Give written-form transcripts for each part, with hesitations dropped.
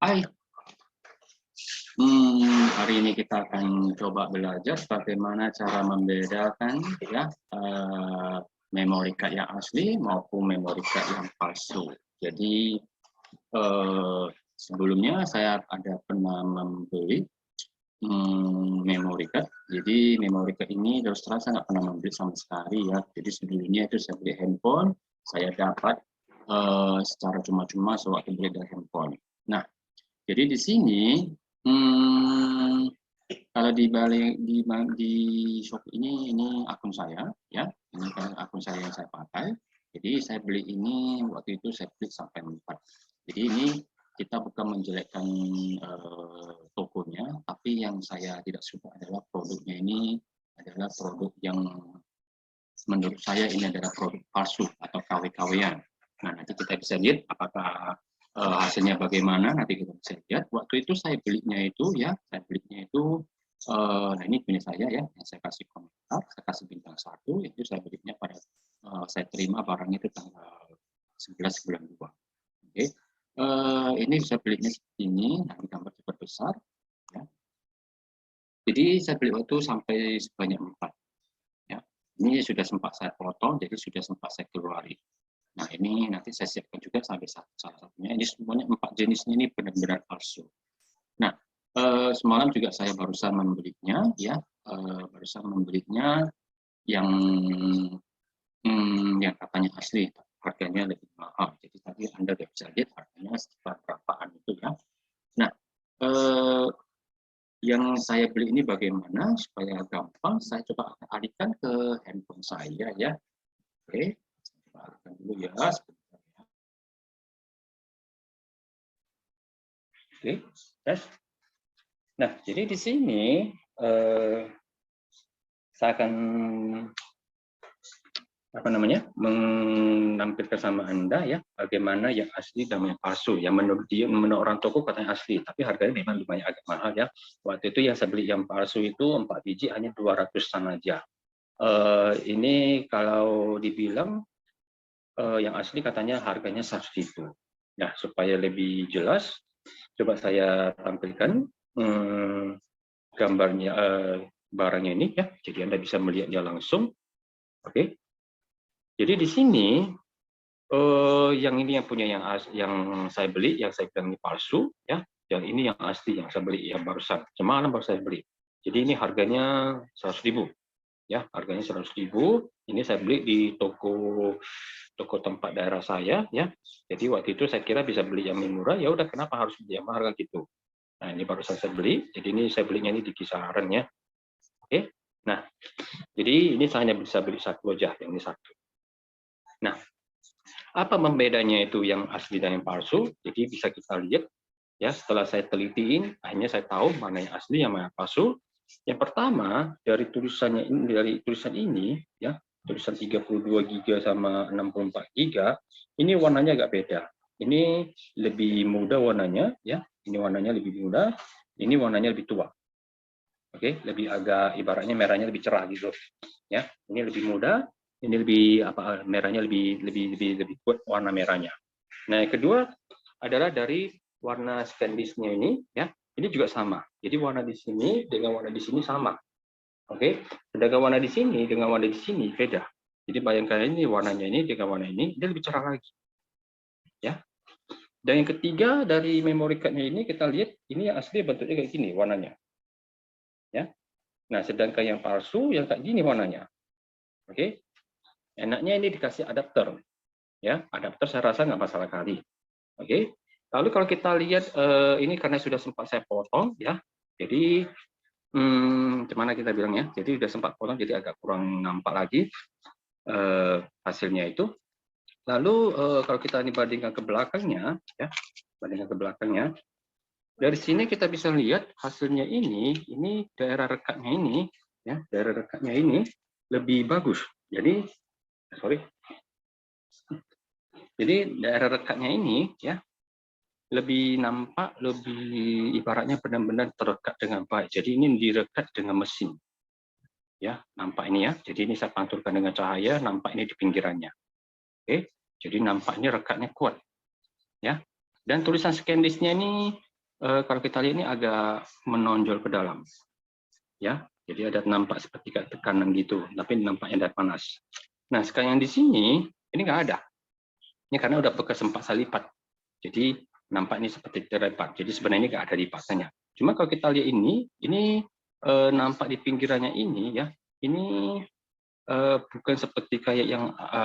Hai, hari ini kita akan coba belajar bagaimana cara membedakan ya memory card yang asli maupun memory card yang palsu. Jadi sebelumnya saya ada pernah membeli memory card. Jadi memory card ini terus terang saya nggak pernah membeli sama sekali ya. Jadi sebelumnya itu saya beli handphone, saya dapat secara cuma-cuma sewaktu beli dari handphone. Nah, jadi di sini kalau di balik di shop ini akun saya ya, ini kan akun saya yang saya pakai. Jadi saya beli ini waktu itu saya klik sampai 4. Jadi ini kita bukan menjelekkan tokonya, tapi yang saya tidak suka adalah produknya ini adalah produk yang menurut saya ini adalah produk palsu atau KW-KW-an. Nah, nanti kita bisa lihat apakah hasilnya bagaimana, nanti kita bisa lihat. Waktu itu saya belinya itu ya, nah ini punya saya ya, yang saya kasih komentar, saya kasih bintang 1, itu saya belinya pada saya terima barangnya itu tanggal 11 bulan 2. Oke. Ini bisa belinya seperti ini, nah ini gambar super besar ya. Jadi saya beli waktu sampai sebanyak 4 ya. Ini sudah sempat saya potong, jadi sudah sempat saya keluarin. Nah, ini nanti saya siapkan juga sampai salah satunya. Ini semuanya 4 jenisnya ini benar-benar palsu. Nah, semalam juga saya barusan membelinya, ya, barusan membelinya yang yang katanya asli, harganya lebih mahal. Jadi tadi Anda bisa lihat harganya sekitar berapaan itu ya. Nah, yang saya beli ini bagaimana supaya gampang? Saya coba alihkan ke handphone saya ya. Oke, coba alihkan dulu ya sebentar ya. Oke, tes. Nah, jadi di sini saya akan menampilkan sama Anda ya bagaimana yang asli dan yang palsu. Yang menurut orang toko katanya asli, tapi harganya memang lumayan agak mahal ya. Waktu itu yang saya beli yang palsu itu 4 biji hanya 200-an aja. Ini kalau dibilang yang asli katanya harganya 100.000. Nah, supaya lebih jelas, coba saya tampilkan gambarnya barangnya ini ya, jadi Anda bisa melihatnya langsung. Oke. Jadi di sini yang ini yang punya yang saya beli, yang saya bilang ini palsu ya, yang ini yang asli yang saya beli yang barusan semalam baru saya beli. Jadi ini harganya 100.000 ya, harganya 100.000. Ini saya beli di toko tempat daerah saya ya. Jadi waktu itu saya kira bisa beli yang murah, ya udah kenapa harus beli yang mahal gitu. Nah, ini barusan saya beli, jadi ini saya belinya ini di kisaran ya. Oke. Nah, jadi ini saya hanya bisa beli satu aja, yang ini satu. Nah, apa membedanya itu yang asli dan yang palsu? Jadi bisa kita lihat ya, setelah saya telitiin, akhirnya saya tahu mana yang asli, yang mana yang palsu. Yang pertama, dari tulisan ini ya, tulisan 32 GB sama 64 GB, ini warnanya agak beda. Ini lebih muda warnanya ya, ini warnanya lebih muda, ini warnanya lebih tua. Oke, lebih agak ibaratnya merahnya lebih cerah gitu. Ya, ini lebih muda, ini lebih merahnya lebih kuat warna merahnya. Nah, yang kedua adalah dari warna stainless-nya ini ya. Ini juga sama. Jadi warna di sini dengan warna di sini sama. Oke. Sedangkan warna di sini dengan warna di sini beda. Jadi bayangkan ini warnanya ini dengan warna ini dia lebih cerah lagi. Ya. Dan yang ketiga dari memory card-nya ini kita lihat ini yang asli bentuknya kayak gini warnanya. Ya. Nah, sedangkan yang palsu yang kayak gini warnanya. Oke. Enaknya ini dikasih adapter. Ya, adapter saya rasa nggak masalah kali. Oke. Lalu kalau kita lihat ini karena sudah sempat saya potong ya. Jadi gimana kita bilang ya. Jadi sudah sempat potong jadi agak kurang nampak lagi hasilnya itu. Lalu kalau kita bandingkan ke belakangnya ya, dari sini kita bisa lihat hasilnya ini daerah rekatnya ini ya, daerah rekatnya ini lebih bagus. Jadi daerah rekatnya ini ya lebih nampak, lebih ibaratnya benar-benar terekat dengan baik. Jadi ini direkat dengan mesin. Ya, nampak ini ya. Jadi ini saya pantulkan dengan cahaya, nampak ini di pinggirannya. Oke. Jadi nampaknya rekatnya kuat. Ya. Dan tulisan scan list-nya ini kalau kita lihat ini agak menonjol ke dalam, ya. Jadi ada nampak seperti tekanan gitu, tapi nampaknya ada panas. Nah, sekarang yang di sini ini nggak ada. Ini karena udah bekas sempat saya lipat. Jadi nampak ini seperti terlipat. Jadi sebenarnya nggak ada lipatannya. Cuma kalau kita lihat ini nampak di pinggirannya ini ya, ini bukan seperti kayak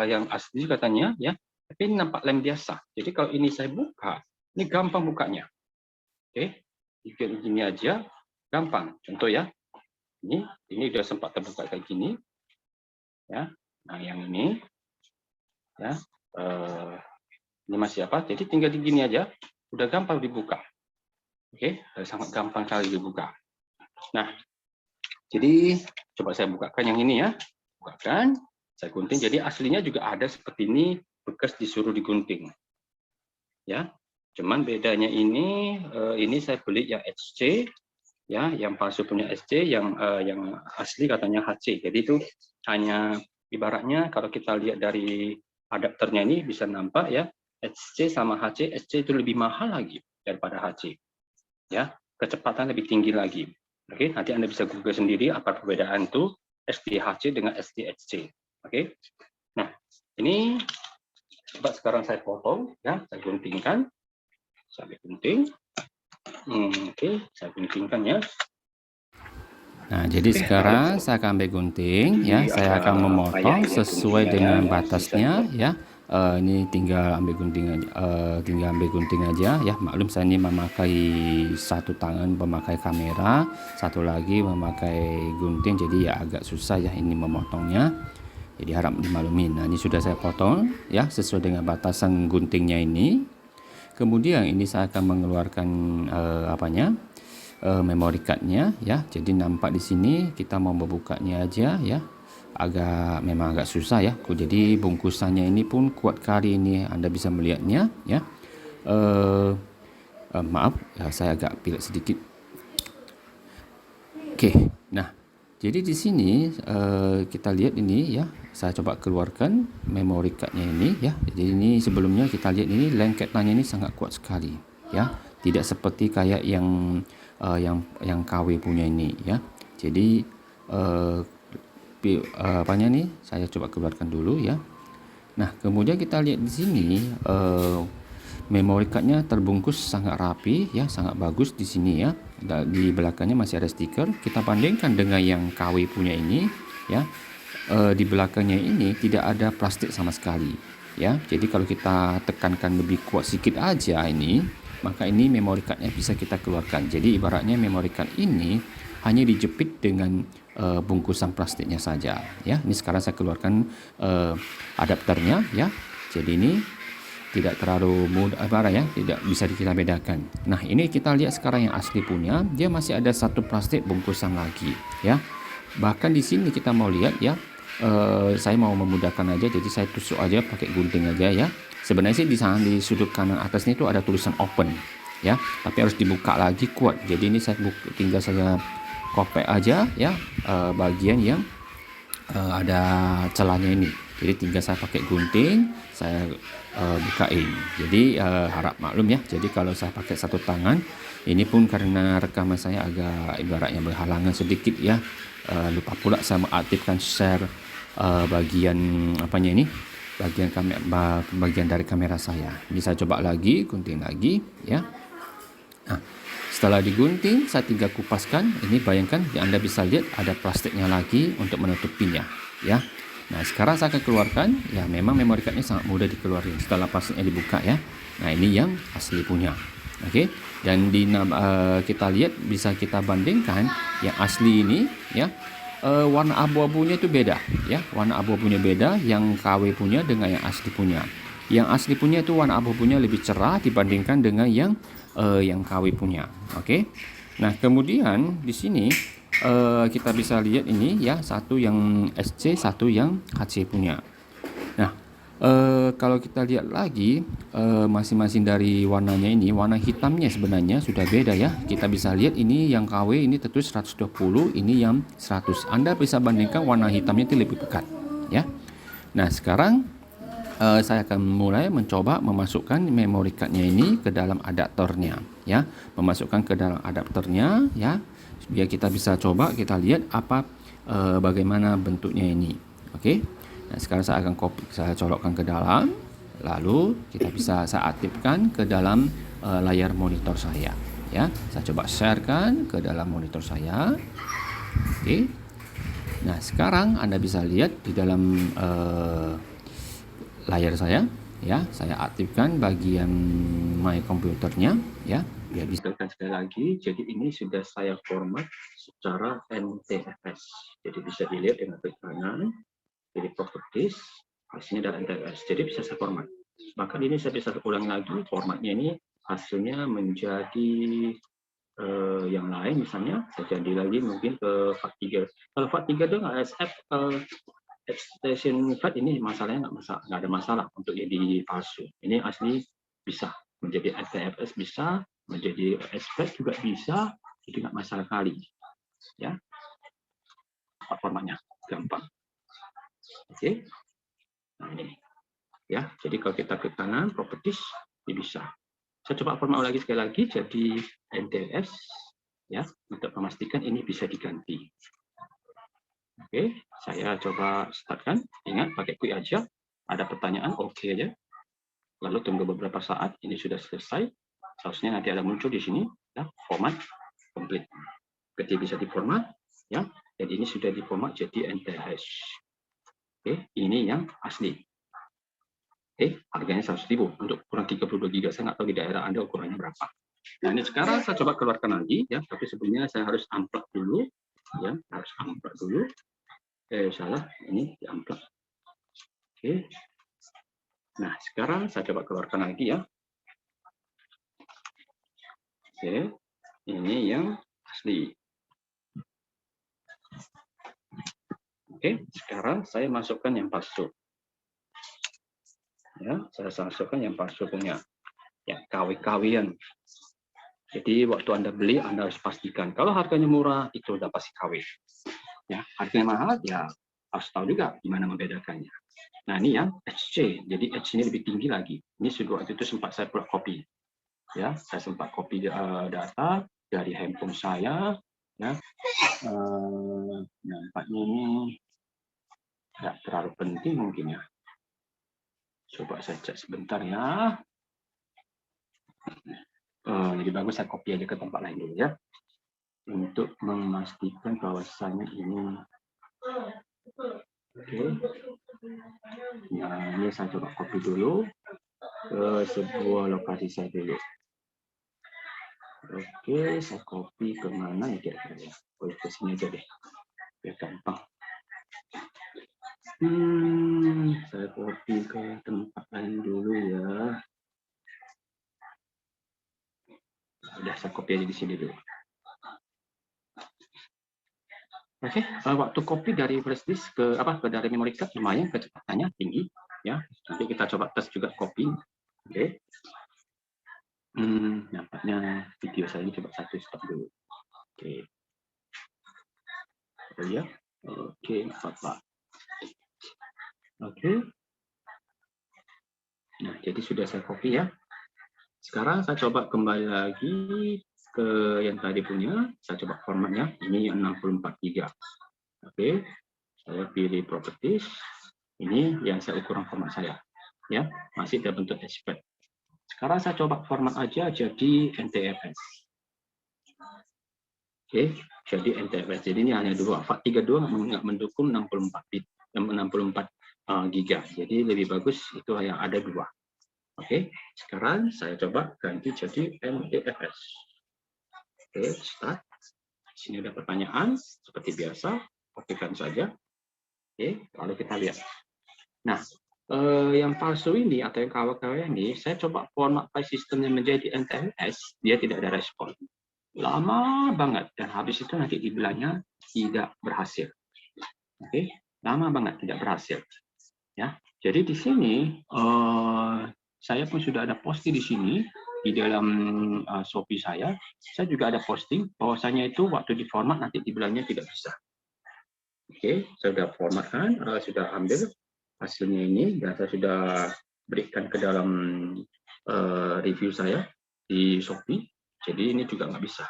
yang asli katanya ya, tapi ini nampak lem biasa. Jadi kalau ini saya buka, ini gampang bukanya. Oke, bikin gini aja, gampang. Contoh ya, ini udah sempat terbuka kayak gini, ya. Nah yang ini, ya, ini masih apa? Jadi tinggal di gini aja, udah gampang dibuka. Oke, sangat gampang sekali dibuka. Nah, jadi coba saya bukakan yang ini ya, bukakan, saya gunting. Jadi aslinya juga ada seperti ini, bekas disuruh digunting. Ya, cuman bedanya ini saya beli yang HC, ya, yang palsu punya SC, yang asli katanya HC. Jadi itu hanya ibaratnya kalau kita lihat dari adapternya ini bisa nampak ya, HC sama HC, SC itu lebih mahal lagi daripada HC. Ya, kecepatan lebih tinggi lagi. Oke, nanti Anda bisa Google sendiri apa perbedaan itu SDHC dengan SDHC. Oke. Nah, ini coba sekarang saya potong ya, saya guntingkan. Saya gunting. Oke, saya guntingkan ya. Nah, jadi sekarang saya akan ambil gunting ya, saya akan memotong sesuai dengan batasnya ya. Ini tinggal ambil gunting aja, ya. Maklum saya ini memakai satu tangan memakai kamera, satu lagi memakai gunting, jadi ya agak susah ya ini memotongnya. Jadi harap dimaklumin. Nah, ini sudah saya potong ya sesuai dengan batasan guntingnya ini. Kemudian ini saya akan mengeluarkan memory cardnya ya. Jadi nampak di sini kita mau membukanya aja ya. Memang agak susah ya. Jadi bungkusannya ini pun kuat kali ini, Anda bisa melihatnya ya. Maaf ya, saya agak pilek sedikit. Oke. Nah, jadi di sini kita lihat ini ya. Saya coba keluarkan memory cardnya ini ya. Jadi ini sebelumnya kita lihat ini lengketannya ini sangat kuat sekali ya. Tidak seperti kayak yang KW punya ini ya. Jadi apanya nih? Saya coba keluarkan dulu ya. Nah, kemudian kita lihat di sini memory cardnya terbungkus sangat rapi ya, sangat bagus di sini ya. Di belakangnya masih ada stiker. Kita bandingkan dengan yang KW punya ini ya. Di belakangnya ini tidak ada plastik sama sekali ya. Jadi kalau kita tekankan lebih kuat sedikit aja ini, maka ini memory cardnya bisa kita keluarkan. Jadi ibaratnya memory card ini hanya dijepit dengan bungkusan plastiknya saja ya. Ini sekarang saya keluarkan adapternya ya. Jadi ini tidak terlalu mudah ya, tidak bisa kita bedakan. Nah, ini kita lihat sekarang yang asli punya, dia masih ada satu plastik bungkusan lagi ya. Bahkan di sini kita mau lihat ya, saya mau memudahkan aja, jadi saya tusuk aja pakai gunting aja ya. Sebenarnya sih di sana di sudut kanan atasnya itu ada tulisan open ya, tapi harus dibuka lagi kuat. Jadi ini tinggal saya kopek aja ya, bagian yang ada celahnya ini. Jadi tinggal saya pakai gunting, saya bukain. Jadi harap maklum ya. Jadi kalau saya pakai satu tangan, ini pun karena rekaman saya agak ibaratnya berhalangan sedikit ya. Lupa pula saya mengaktifkan share bagian apanya ini, bagian dari kamera saya. Ini saya coba lagi, gunting lagi ya. Nah, setelah digunting saya tinggal kupaskan. Ini bayangkan ya, Anda bisa lihat ada plastiknya lagi untuk menutupinya ya. Nah, sekarang saya akan keluarkan ya. Memang memory cardnya sangat mudah dikeluarkan setelah plastiknya dibuka ya. Nah, ini yang asli punya. Oke. Dan kita lihat, bisa kita bandingkan yang asli ini ya. Warna abu-abunya itu beda ya. Warna abu-abunya beda yang KW punya dengan yang asli punya. Yang asli punya itu warna abu-abunya lebih cerah dibandingkan dengan yang KW punya. Oke. Nah, kemudian di sini kita bisa lihat ini ya, satu yang SC, satu yang HC punya. Nah, kalau kita lihat lagi masing-masing dari warnanya ini, warna hitamnya sebenarnya sudah beda ya. Kita bisa lihat ini yang KW ini tertulis 120, ini yang 100. Anda bisa bandingkan warna hitamnya itu lebih pekat ya. Nah, sekarang saya akan mulai mencoba memasukkan memory cardnya ini ke dalam adaptornya, ya. Memasukkan ke dalam adaptornya, ya, biar kita bisa coba, kita lihat bagaimana bentuknya ini. Oke. Nah, sekarang saya akan saya colokkan ke dalam, lalu kita bisa saya aktifkan ke dalam layar monitor saya, ya. Saya coba sharekan ke dalam monitor saya. Oke. Nah, sekarang Anda bisa lihat di dalam layar saya, ya. Saya aktifkan bagian my komputernya, ya, biar bisa. Sekali lagi, jadi ini sudah saya format secara NTFS. Jadi bisa dilihat dengan klik kanan, jadi properties, hasilnya ada NTFS. Jadi bisa saya format. Bahkan ini saya bisa ulang lagi, formatnya ini hasilnya menjadi yang lain, misalnya saya jadi lagi mungkin ke FAT3. Kalau FAT3 itu ASF extension FAT ini masalahnya nggak ada masalah untuk jadi palsu. Ini asli bisa menjadi NTFS, bisa menjadi SFAT juga bisa, itu nggak masalah kali, ya. Formatnya gampang. Oke, nah ini, ya. Jadi kalau kita ke kanan properties, ini bisa. Saya coba format lagi sekali lagi, jadi NTFS, ya, untuk memastikan ini bisa diganti. Oke, saya coba startkan. Ingat, pakai quick aja. Ada pertanyaan, oke aja. Lalu tunggu beberapa saat, ini sudah selesai. Seharusnya nanti ada muncul di sini, ya, format complete. Ketika bisa diformat, ya, dan ini sudah diformat jadi NTFS. Oke, ini yang asli. Oke, harganya 100.000 untuk ukuran 32 GB. Saya nggak tahu di daerah Anda ukurannya berapa. Nah, ini sekarang saya coba keluarkan lagi, ya, tapi sebelumnya saya harus unplug dulu, ya, harus unplug dulu. Salah, ini di unplug. Oke. Nah, sekarang saya coba keluarkan lagi, ya. Oke, ini yang asli. Oke, sekarang saya masukkan yang palsu. Ya, saya masukkan yang palsu punya. Ya, KW-KW-an. Jadi waktu Anda beli, Anda harus pastikan. Kalau harganya murah, itu udah pasti KW. Ya, harganya mahal, ya harus tahu juga gimana membedakannya. Nah, ini yang HC. Jadi H ini lebih tinggi lagi. Ini sudah waktu itu sempat saya buat copy. Ya, saya sempat copy data dari handphone saya. Ya, nampaknya ini nggak terlalu penting mungkin, ya. Coba saya cek sebentar, ya. Lebih bagus saya copy aja ke tempat lain dulu, ya, untuk memastikan bahwasannya ini. Oke. Nah, ini saya coba copy dulu ke sebuah lokasi saya dulu. Oke, saya copy ke mana ya kira-kira, ya? Ke sini aja deh, biar gampang. Saya copy ke tempat lain dulu, ya. Udah, saya copy aja di sini dulu. Oke, waktu copy dari flash disk ke dari memory card lumayan kecepatannya tinggi, ya. Nanti kita coba tes juga copy. Oke. Nampaknya video saya ini coba satu stop dulu. Oke. Oh ya, oke, apa? Oke. Nah, jadi sudah saya copy, ya. Sekarang saya coba kembali lagi ke yang tadi punya. Saya coba formatnya. Ini 64 GB. Oke. Saya pilih properties. Ini yang saya ukuran format saya. Ya, masih dalam bentuk SPAT. Sekarang saya coba format aja jadi NTFS. Oke, jadi NTFS. Jadi ini hanya dua. FAT32 nggak mendukung 64 GB. Jadi lebih bagus itu yang ada dua. Oke, sekarang saya coba ganti jadi NTFS. Oke, start. Di sini ada pertanyaan seperti biasa. Okekan saja. Oke, lalu kita lihat. Nah, yang palsu ini atau yang KW-KW ini, saya coba format file sistemnya menjadi NTFS, dia tidak ada respon. Lama banget, dan habis itu nanti dibilangnya tidak berhasil. Oke, lama banget tidak berhasil. Ya, jadi di sini saya pun sudah ada posting di sini di dalam Shopee saya juga ada posting bahwasanya itu waktu diformat nanti dibilangnya tidak bisa. Oke, saya sudah formatkan, sudah ambil hasilnya ini, dan saya sudah berikan ke dalam review saya di Shopee. Jadi ini juga nggak bisa,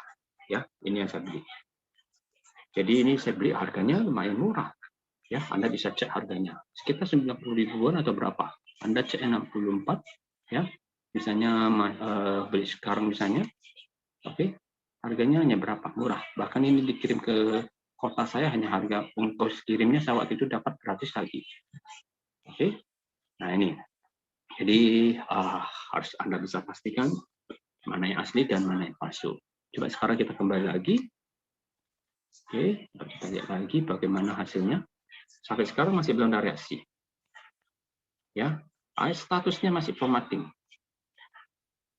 ya. Ini yang saya beli. Jadi ini saya beli harganya lumayan murah, ya. Anda bisa cek harganya sekitar 90 ribuan atau berapa. Anda cek 64, ya. Misalnya beli sekarang misalnya, oke, harganya hanya berapa, murah. Bahkan ini dikirim ke kota saya, hanya harga ongkos kirimnya saya waktu itu dapat gratis lagi. Oke, nah ini. Jadi harus Anda bisa pastikan mana yang asli dan mana yang palsu. Coba sekarang kita kembali lagi. Oke, kita lihat lagi bagaimana hasilnya. Sampai sekarang masih belum ada reaksi. Ya, statusnya masih formatting.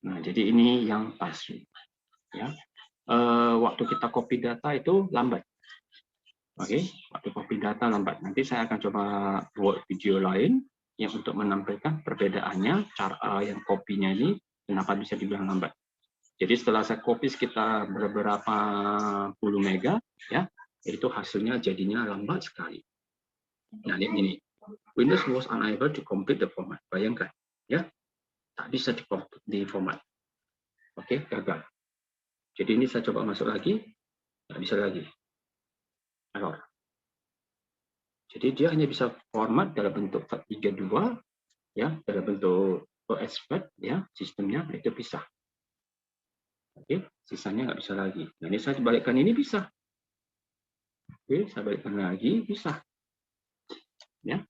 Nah, jadi ini yang palsu. Ya, waktu kita copy data itu lambat. Oke, waktu copy data lambat. Nanti saya akan coba buat video lain yang untuk menampilkan perbedaannya, cara yang kopinya ini kenapa bisa dibilang lambat. Jadi setelah saya copy sekitar beberapa puluh mega, ya, itu hasilnya jadinya lambat sekali. Nah, lihat ini. Windows was unable to complete the format. Bayangkan, ya, tak bisa di format. Oke, gagal. Jadi ini saya coba masuk lagi, tak bisa lagi. Error. Jadi dia hanya bisa format dalam bentuk FAT32, ya, dalam bentuk OSFAT, ya, sistemnya itu bisa. Oke, sisanya nggak bisa lagi. Nah, ini saya balikkan, ini bisa. Oke, saya balikkan lagi, bisa. Ya,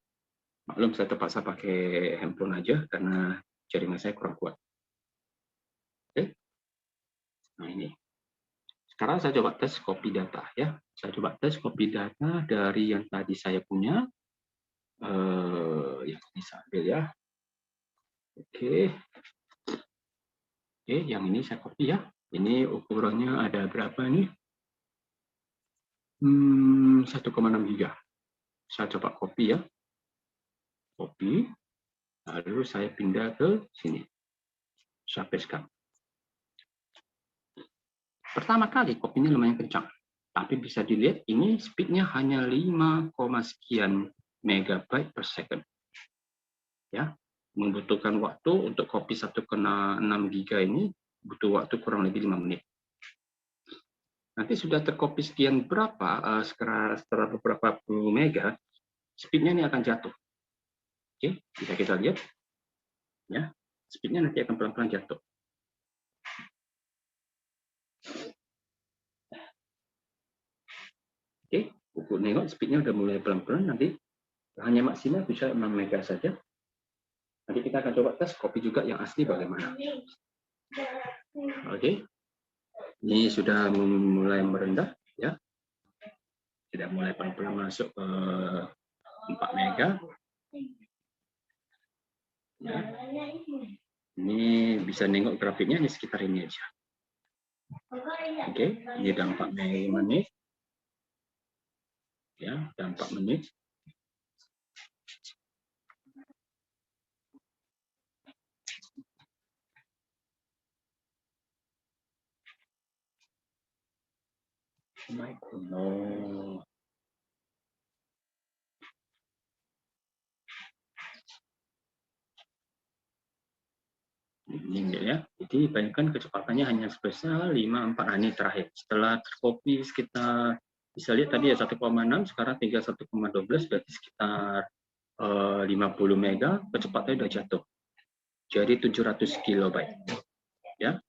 maklum saya terpaksa pakai handphone aja karena jaringan saya kurang kuat. Oke, nah ini. Sekarang saya coba tes copy data, ya. Saya coba tes copy data dari yang tadi saya punya. Yang ini saya ambil, ya. Oke. Oke, yang ini saya copy, ya. Ini ukurannya ada berapa nih? 1,6 giga. Saya coba copy, ya. Copy. Lalu saya pindah ke sini. Saya pastekan. Pertama kali kopinya lumayan kencang. Tapi bisa dilihat ini speednya hanya 5, sekian megabyte per second. Ya, membutuhkan waktu untuk copy 1,6 giga ini butuh waktu kurang lebih 5 menit. Nanti sudah tercopy sekian berapa, setelah beberapa puluh mega, speednya ini akan jatuh. Oke, bisa kita lihat. Ya, speednya nanti akan pelan-pelan jatuh. Oke, ukur nengok speednya udah mulai pelan-pelan, nanti hanya maksimal bisa 6 mega saja. Nanti kita akan coba tes copy juga yang asli bagaimana. Oke, ini sudah mulai merendah, ya. Sudah mulai pelan-pelan masuk ke 4 mega. Ya. Ini bisa nengok grafiknya di sekitar ini aja. Oke, ini udah 4 menit. Ya, udah 4 menit. No. Ini ya. Jadi bayangkan kecepatannya hanya sebesar 5,4. Ini terakhir. Setelah tercopy sekitar, bisa lihat tadi ya 1,6, sekarang tinggal 1,12, berarti sekitar 50 mega, kecepatannya udah jatuh. Jadi 700 kilobyte. Ya.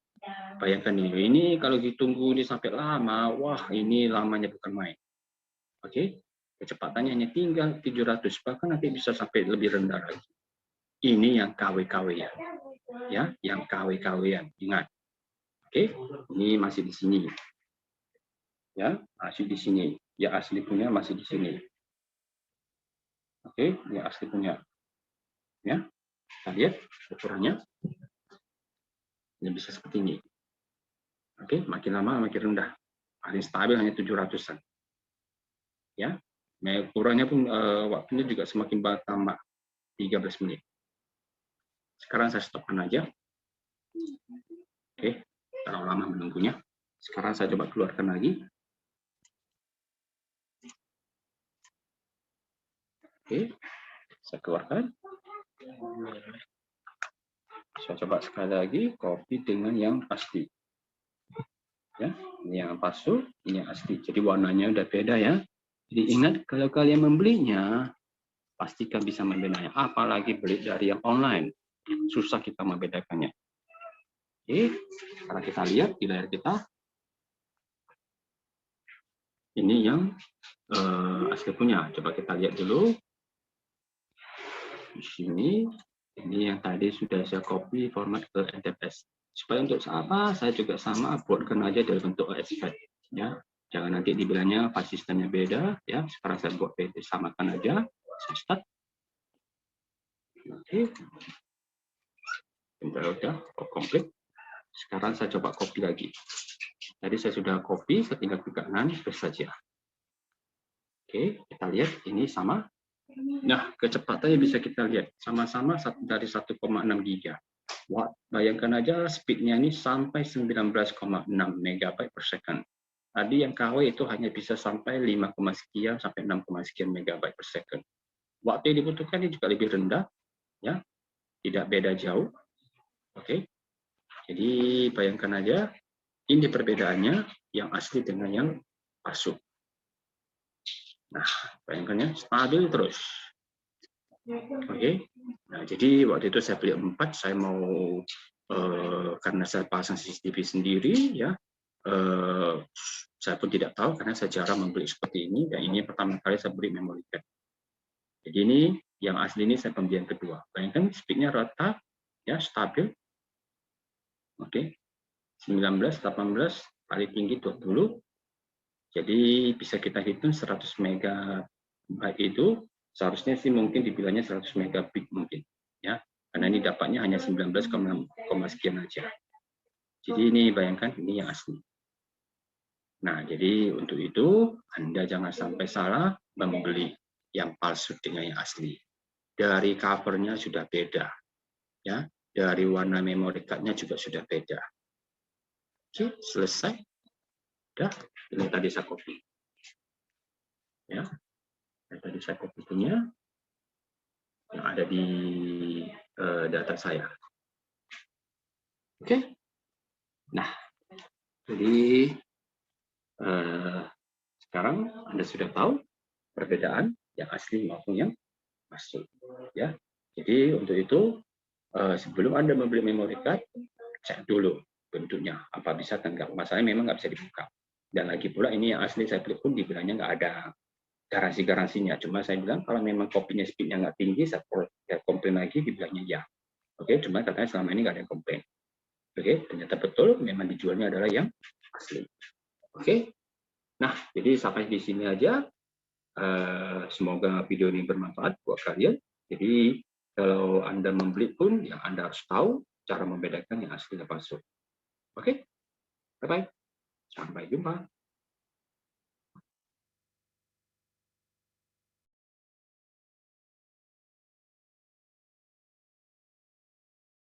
Bayangkan ini kalau ditunggu ini sampai lama, wah ini lamanya bukan main. Oke. Kecepatannya hanya tinggal 700, bahkan nanti bisa sampai lebih rendah lagi. Ini yang KW-KW ya, yang KW-KW-an, ingat. Oke, ini masih di sini. Ya, masih di sini. Ya asli punya masih di sini. Oke, ya asli punya. Ya, kita lihat ukurannya. Ini bisa seperti ini. Oke, makin lama makin rendah. Paling stabil hanya 700-an. Ya, ukurannya pun waktunya juga semakin bertambah, 13 menit. Sekarang saya stopkan aja. Oke, terlalu lama menunggunya. Sekarang saya coba keluarkan lagi. Oke, Saya keluarkan. Saya coba sekali lagi copy dengan yang asli. Ya, ini yang palsu, ini yang asli. Jadi warnanya udah beda ya. Jadi ingat kalau kalian membelinya, pastikan bisa membedanya. Apalagi beli dari yang online, susah kita membedakannya. Oke, sekarang kita lihat di layar kita. Ini yang asli punya. Coba kita lihat dulu. Di sini, ini yang tadi sudah saya copy format ke NTFS. Supaya untuk apa, saya juga sama buatkan aja dalam bentuk ASP. Ya, jangan nanti dibilangnya file sistemnya beda. Ya, sekarang saya buat PD, samakan aja. Saya start. Oke, udah komplit. Sekarang saya coba copy lagi. Tadi saya sudah copy, saya tinggal klik kanan, press saja. Oke, kita lihat ini sama. Nah, kecepatannya bisa kita lihat sama-sama dari 1,6 giga. Wah, bayangkan aja speednya ini sampai 19,6 megabyte per second. Tadi yang KW itu hanya bisa sampai 5, sekian sampai 6, sekian megabyte per second. Waktu yang dibutuhkan ini juga lebih rendah, ya, tidak beda jauh. Oke, jadi bayangkan aja ini perbedaannya yang asli dengan yang palsu. Nah, bayangkannya stabil terus. Oke, nah jadi waktu itu saya beli 4, saya mau karena saya pasang CCTV sendiri, ya, saya pun tidak tahu karena saya jarang membeli seperti ini, dan ini pertama kali saya beli memory card. Jadi ini yang asli ini saya pembelian kedua. Bayangkan speednya rata, ya, stabil. Oke, 19, 18 paling tinggi 20. Jadi bisa kita hitung 100 megabyte itu seharusnya sih mungkin dibilangnya 100 megabit mungkin, ya, karena ini dapatnya hanya 19, sekian aja. Jadi ini bayangkan ini yang asli. Nah, jadi untuk itu Anda jangan sampai salah membeli yang palsu dengan yang asli. Dari covernya sudah beda, ya, dari warna memory card-nya juga sudah beda. Oke, selesai. Udah, ini tadi saya copy. Ya, tadi saya copy punya yang ada di data saya. Oke, nah, jadi sekarang Anda sudah tahu perbedaan yang asli maupun yang palsu. Ya, jadi untuk itu sebelum Anda membeli memory card, cek dulu bentuknya apa bisa atau enggak. Masalahnya memang nggak bisa dibuka. Dan lagi pula ini yang asli saya beli pun dibilangnya nggak ada garansinya. Cuma saya bilang kalau memang kopinya speednya nggak tinggi, saya komplain lagi, dibilangnya ya. Oke, cuma katanya selama ini nggak ada yang komplain. Oke, ternyata betul, memang dijualnya adalah yang asli. Oke, nah jadi sampai di sini aja. Semoga video ini bermanfaat buat kalian. Jadi kalau Anda membeli pun, ya Anda harus tahu cara membedakan yang asli dan palsu. Oke, bye-bye. Sampai jumpa.